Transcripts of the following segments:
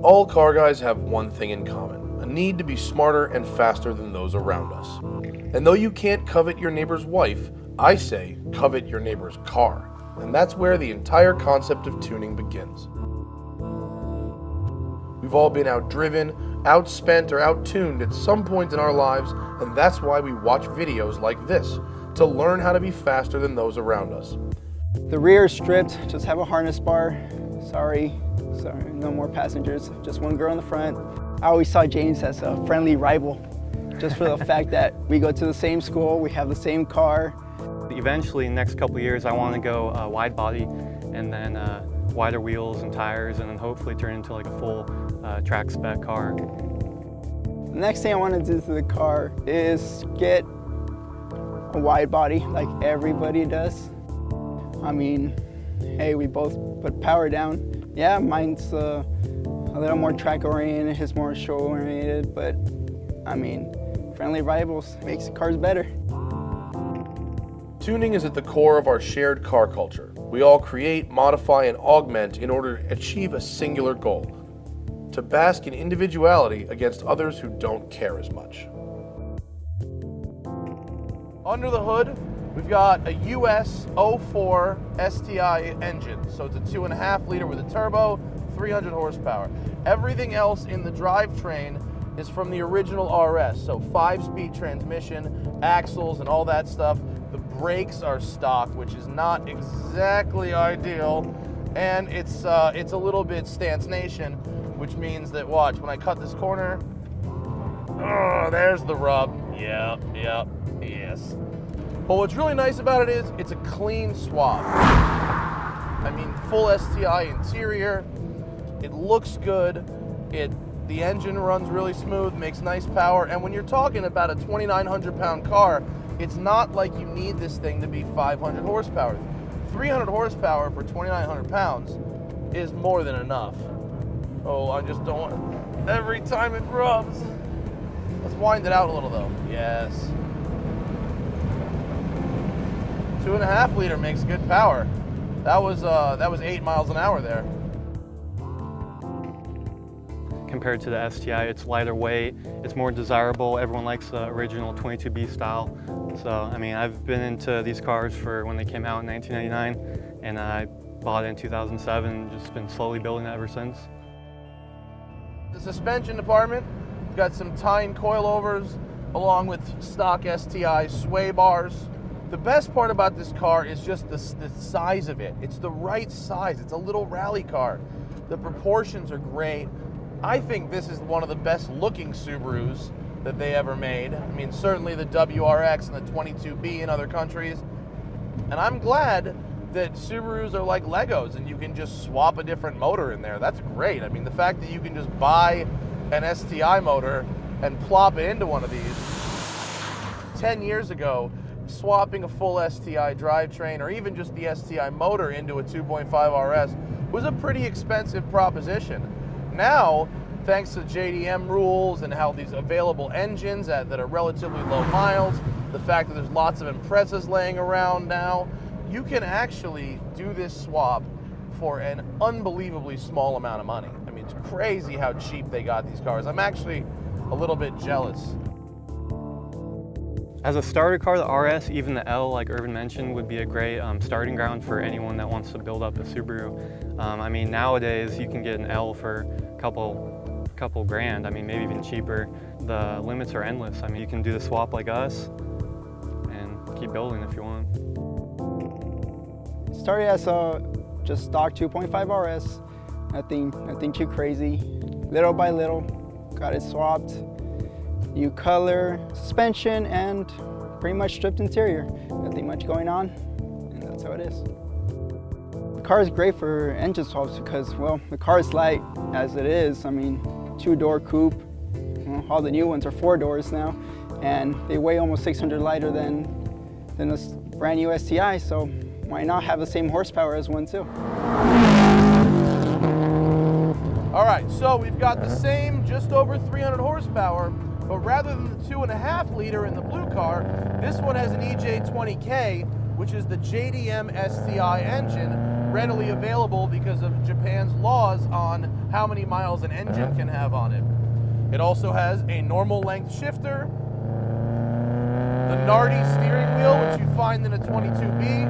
All car guys have one thing in common, a need to be smarter and faster than those around us. And though you can't covet your neighbor's wife, I say covet your neighbor's car. And that's where the entire concept of tuning begins. We've all been outdriven, outspent, or outtuned at some point in our lives, and that's why we watch videos like this, to learn how to be faster than those around us. The rear is stripped, just have a harness bar. Sorry, no more passengers, just one girl in the front. I always saw James as a friendly rival, just for the fact that we go to the same school, we have the same car. Eventually, in the next couple of years, I want to go wide body and then wider wheels and tires, and then hopefully turn into like a full track spec car. The next thing I want to do to the car is get a wide body like everybody does. I mean, hey, we both put power down. Yeah, mine's a little more track oriented, his more show oriented, but I mean, friendly rivals makes the cars better. Tuning is at the core of our shared car culture. We all create, modify, and augment in order to achieve a singular goal: to bask in individuality against others who don't care as much. Under the hood, we've got a US 04 STI engine. So it's a 2.5 liter with a turbo, 300 horsepower. Everything else in the drivetrain is from the original RS. So 5-speed transmission, axles, and all that stuff. The brakes are stock, which is not exactly ideal. And it's a little bit stance nation, which means that, watch, when I cut this corner, oh, there's the rub. Yep, yes. But what's really nice about it is it's a clean swap. I mean, full STI interior, it looks good, the engine runs really smooth, makes nice power, and when you're talking about a 2,900 pound car, it's not like you need this thing to be 500 horsepower. 300 horsepower for 2,900 pounds is more than enough. Oh, I just don't want, every time it rubs. Let's wind it out a little though. Yes. 2.5 liter makes good power. That was 8 miles an hour there. Compared to the STI, it's lighter weight, it's more desirable. Everyone likes the original 22B style. So, I mean, I've been into these cars for when they came out in 1999, and I bought it in 2007 and just been slowly building it ever since. The suspension department, we've got some Tyne coilovers along with stock STI sway bars. The best part about this car is just the size of it. It's the right size. It's a little rally car. The proportions are great. I think this is one of the best looking Subarus that they ever made. I mean, certainly the WRX and the 22B in other countries. And I'm glad that Subarus are like Legos and you can just swap a different motor in there. That's great. I mean, the fact that you can just buy an STI motor and plop it into one of these. 10 years ago, swapping a full STI drivetrain or even just the STI motor into a 2.5 RS was a pretty expensive proposition. Now, thanks to JDM rules and how these available engines that are relatively low miles, the fact that there's lots of Imprezas laying around now, you can actually do this swap for an unbelievably small amount of money. I mean, it's crazy how cheap they got these cars. I'm actually a little bit jealous. As a starter car, the RS, even the L, like Irvin mentioned, would be a great starting ground for anyone that wants to build up a Subaru. I mean, nowadays you can get an L for a couple grand. I mean, maybe even cheaper. The limits are endless. I mean, you can do the swap like us and keep building if you want. Started as a just stock 2.5 RS. Nothing too crazy. Little by little, got it swapped. New color, suspension, and pretty much stripped interior. Nothing much going on, and that's how it is. The car is great for engine swaps because, well, the car is light as it is. I mean, 2-door coupe. Well, all the new ones are 4 doors now, and they weigh almost 600 lighter than a brand new STI, so why not have the same horsepower as one too? All right, so we've got the same, just over 300 horsepower, but rather than the 2.5 liter in the blue car, this one has an EJ20K which is the JDM STI engine, readily available because of Japan's laws on how many miles an engine can have on it. It also has a normal length shifter, the Nardi steering wheel, which you'd find in a 22B,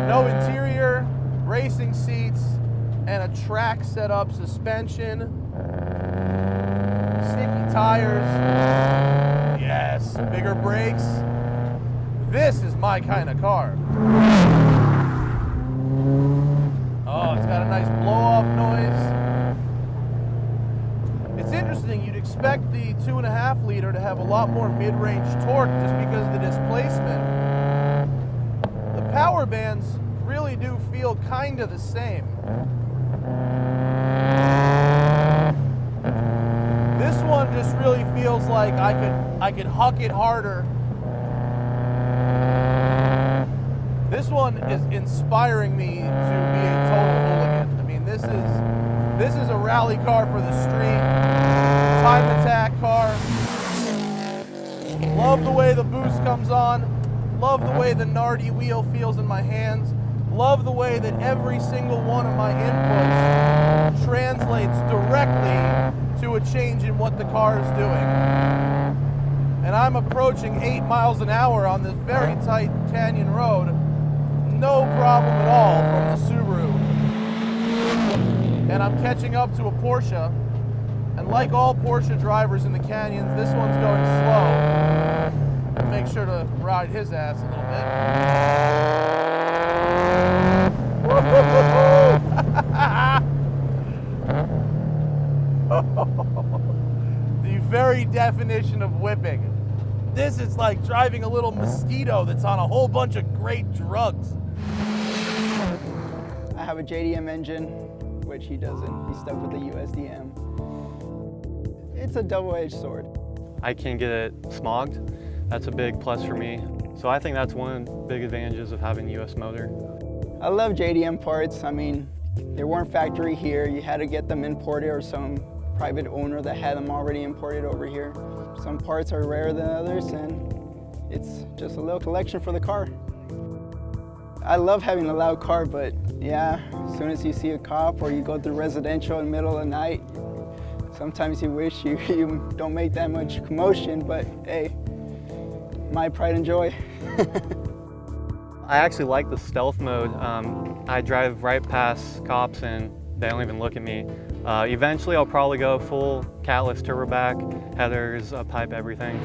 no interior, racing seats, and a track setup suspension, sticky tires, yes, bigger brakes. This is my kind of car. Oh, it's got a nice blow-off noise. It's interesting, you'd expect the 2.5 liter to have a lot more mid-range torque just because of the displacement. The power bands really do feel kind of the same. This one just really feels like I could huck it harder. This one is inspiring me to be a total hooligan. I mean, this is a rally car for the street, time attack car. Love the way the boost comes on. Love the way the Nardi wheel feels in my hands. Love the way that every single one of my inputs translates directly to a change in what the car is doing. And I'm approaching 8 miles an hour on this very tight canyon road. No problem at all from the Subaru. And I'm catching up to a Porsche. And like all Porsche drivers in the canyons, this one's going slow. I'll make sure to ride his ass a little bit. The very definition of whipping. This is like driving a little mosquito that's on a whole bunch of great drugs. I have a JDM engine, which he doesn't. He's stuck with the USDM. It's a double-edged sword. I can get it smogged. That's a big plus for me. So I think that's one of the big advantages of having US motor. I love JDM parts. I mean, they weren't factory here. You had to get them imported or some private owner that had them already imported over here. Some parts are rarer than others, and it's just a little collection for the car. I love having a loud car, but yeah, as soon as you see a cop or you go through residential in the middle of the night, sometimes you wish you don't make that much commotion, but hey, my pride and joy. I actually like the stealth mode. I drive right past cops and they don't even look at me. Eventually I'll probably go full catless turboback, headers, pipe, everything.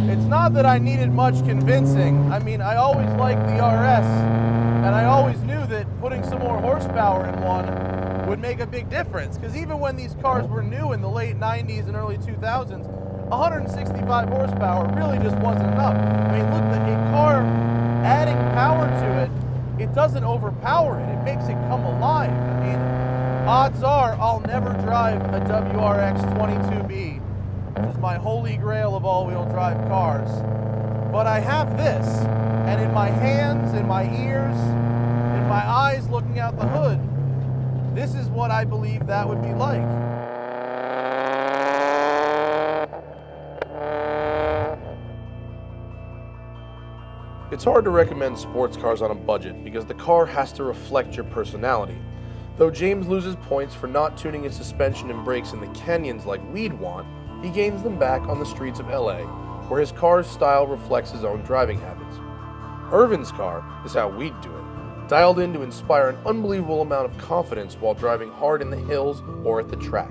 It's not that I needed much convincing. I mean, I always liked the RS, and I always knew that putting some more horsepower in one would make a big difference. Because even when these cars were new in the late 90s and early 2000s, 165 horsepower really just wasn't enough. I mean, look, a car adding power to it, it doesn't overpower it. It makes it come alive. I mean, odds are I'll never drive a WRX 22B, which is my holy grail of all-wheel drive cars. But I have this, and in my hands, in my ears, in my eyes looking out the hood, this is what I believe that would be like. It's hard to recommend sports cars on a budget because the car has to reflect your personality. Though James loses points for not tuning his suspension and brakes in the canyons like we'd want, he gains them back on the streets of LA, where his car's style reflects his own driving habits. Irvin's car is how we'd do it, dialed in to inspire an unbelievable amount of confidence while driving hard in the hills or at the track.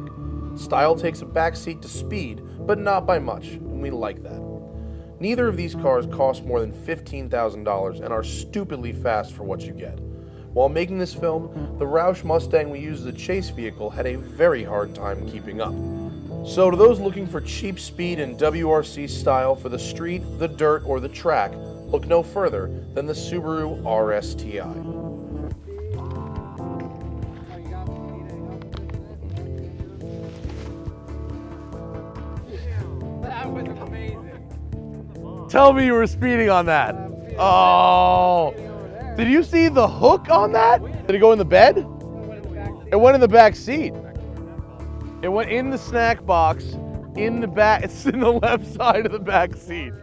Style takes a backseat to speed, but not by much, and we like that. Neither of these cars cost more than $15,000 and are stupidly fast for what you get. While making this film, the Roush Mustang we used as a chase vehicle had a very hard time keeping up. So to those looking for cheap speed and WRC style for the street, the dirt, or the track, look no further than the Subaru RSTI. That was amazing. Tell me you were speeding on that. Oh. Did you see the hook on that? Did it go in the bed? It went in the back seat. It went in the snack box, in the back, it's in the left side of the back seat.